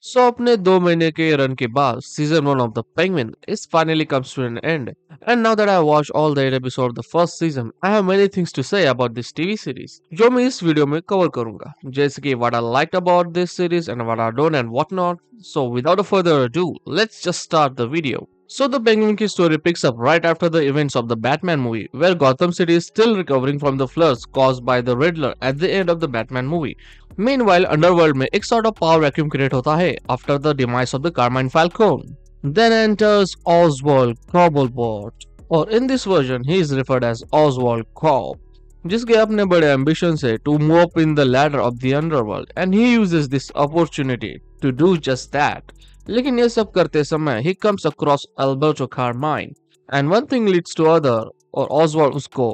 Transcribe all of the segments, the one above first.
सो अपने 2 महीने के रन के बाद season 1 of the Penguin is finally comes to an end and now that I watch all the 8 episode of the first season I have many things to say about this TV series जो मैं इस video में cover करूंगा जैसे कि what I like about this series and what I don't and what not so without further ado let's just start the video. So the Penguin की story picks up right after the events of the Batman movie, where Gotham City is still recovering from the floods caused by the Riddler at the end of the Batman movie. Meanwhile, Underworld में एक sort of power vacuum create होता है after the demise of the Carmine Falcone. Then enters Oswald Cobblepot, और in this version he is referred as Oswald Cobb, जिसके अपने बड़े ambitions है to move up in the ladder of the underworld and he uses this opportunity to do just that. लेकिन ये सब करते समय he comes across Alberto Carmine and one thing leads to other और Oswald उसको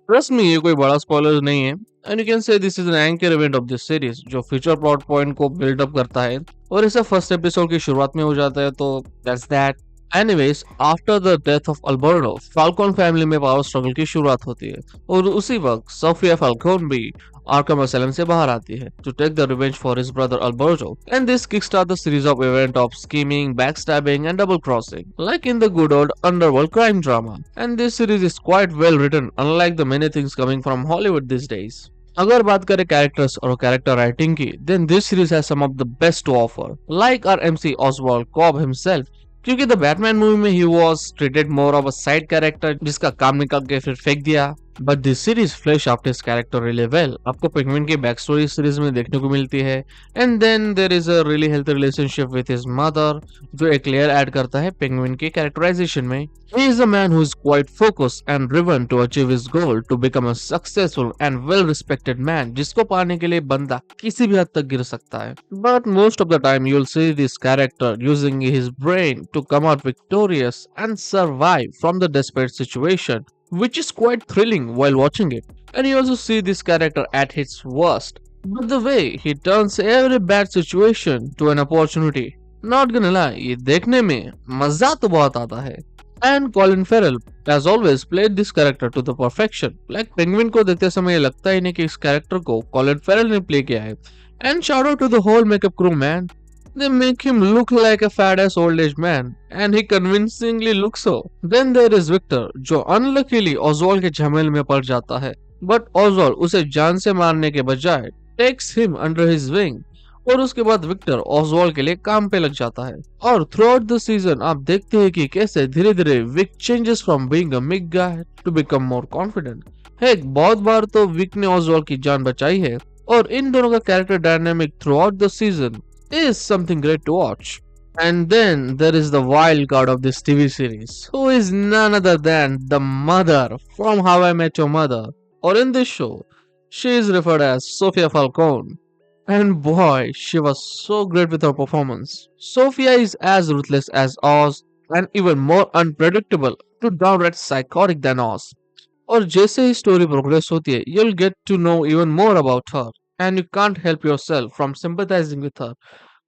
trust me ये कोई बड़ा स्पॉइलर नहीं है and you can say this is an anchor event of this series जो फ्यूचर प्लॉट पॉइंट को बिल्ड अप करता है और इसे फर्स्ट एपिसोड की शुरुआत में हो जाता है तो that's that. Anyways, after the death of Alberto, Falcone family में पावर स्ट्रगल की शुरुआत होती है और उसी वक्त सोफिया फाल्कोन भी आर्कम असलम से बाहर आती है to take the revenge for his brother Alberto, and this kickstart the series of event of scheming, backstabbing and double crossing like in the good old underworld crime drama. And this series is quite well written unlike the many things coming from Hollywood these days. अगर बात करें characters और character writing की then this series has some of the best to offer like our MC Oswald Cobb himself, क्योंकि the Batman movie में ही was treated more of a side character जिसका काम निकाल के फिर फेंक दिया. But this series flash out his character really well. आपको पेंगुइन की बैक स्टोरी सीरीज में देखने को मिलती है and then there is a really healthy relationship with his mother जो एक लेयर ऐड करता है पेंगुइन के कैरेक्टराइजेशन में. He is a man who is quite focused and driven to achieve his goal to become a successful and well-respected man, जिसको पाने के लिए बंदा किसी भी हद तक गिर सकता है. But most of the time you'll see this character using his brain to come out victorious and survive from the desperate situation, which is quite thrilling while watching it. And you also see this character at its worst. But the way he turns every bad situation to an opportunity, not gonna lie, ये देखने में मजा तो बहुत आता है. And Colin Farrell, as always, played this character to the perfection. Like Penguin को देखते समय ये लगता ही नहीं कि इस कैरेक्टर को Colin Farrell ने प्ले किया है. And shout out to the whole makeup crew, man. They make him look like a fat ass old age man, and he convincingly looks so. Then there is Victor, जो unluckily Oswald के झमेल में पड़ जाता है. But Oswald उसे जान से मारने के बजाय takes him under his wing. और उसके बाद विक्टर ऑसवाल्ड के लिए काम पे लग जाता है. और थ्रू आउट द सीजन आप देखते हैं कि कैसे धीरे धीरे Vic changes from being a meek guy to become more confident. है बहुत बार तो विक ने ऑसवाल्ड की जान बचाई है और इन दोनों का character dynamic throughout the season is something great to watch. And then there is the wild card of this TV series, who is none other than the mother from How I Met Your Mother. Or in this show, she is referred as Sophia Falcone. And boy, she was so great with her performance. Sophia is as ruthless as Oz and even more unpredictable to downright psychotic than Oz. और जैसे ही story progress होती है, you'll get to know even more about her, and you can't help yourself from sympathizing with her,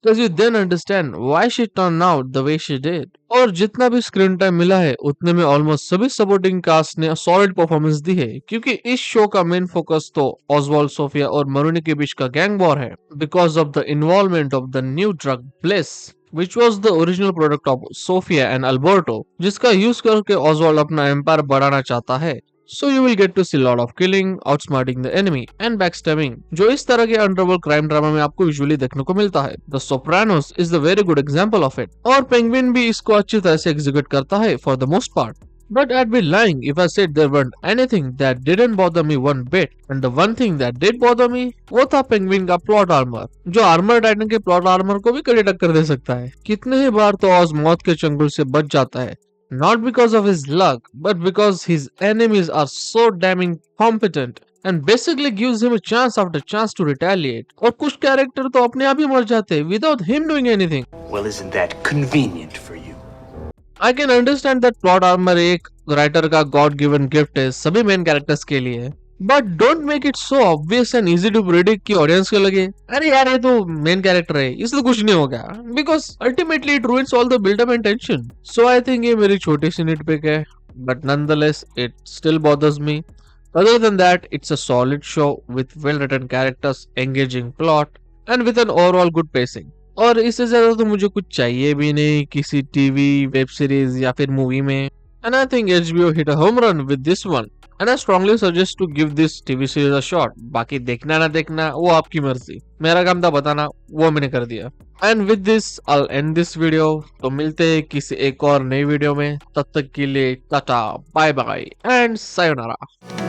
because you then understand why she turned out the way she did. और जितना भी screen time मिला है उतने में almost सभी supporting cast ने solid performance दी है क्योंकि इस शो का मेन फोकस तो ऑसवाल्ड, सोफिया और मरूनी के बीच का गैंग वॉर है because of the involvement of the new drug bliss which was the original product of Sofia and Alberto, जिसका यूज करके ऑसवाल्ड अपना एम्पायर बढ़ाना चाहता है. So you will get to see lot of killing, outsmarting the enemy and backstabbing, जो इस तरह के अंडरवर्ल्ड क्राइम ड्रामा में आपको विजुअली देखने को मिलता है. The Sopranos is the very good example of it. और पेंगुइन भी इसको अच्छी तरह से एग्जीक्यूट करता है for the most part. But I'd be lying if I said there weren't anything that didn't bother me one bit. And the one thing that did bother me, वो था पेंगुइन का प्लॉट आर्मर, जो armour Titan के plot armour को भी कड़ी टक्कर दे सकता है. कितने ही बार तो ऑज मौत के चंगुल से बच जाता है, not because of his luck, but because his enemies are so damning competent and basically gives him a chance after chance to retaliate. और कुछ कैरेक्टर तो अपने आप ही मर जाते हैं without him doing anything. Well, isn't that convenient for you? I can understand that plot armor एक writer का गॉड गिवन गिफ्ट है सभी मेन कैरेक्टर्स के लिए, but don't make it so obvious and easy to predict कि audience को लगे अरे यार ये तो मेन कैरेक्टर है इसलिए कुछ नहीं होगा, because ultimately it ruins all the buildup and tension. So I think ये मेरी छोटी सी निटपिक है, but nonetheless it still bothers me. Other than that, it's a solid show with well-written characters, engaging plot, and with an overall good pacing. और इससे ज्यादा तो मुझे कुछ चाहिए भी नहीं किसी टीवी, वेब सीरीज या फिर मूवी में। And I think HBO hit a home run with this one and I strongly suggest to give this TV series a shot. बाकी देखना ना देखना वो आपकी मर्जी, मेरा काम था बताना, वो मैंने कर दिया। And with this I and this video. तो मिलते हैं किसी एक और नई वीडियो में, तब तक के लिए tata, bye bye and sayonara.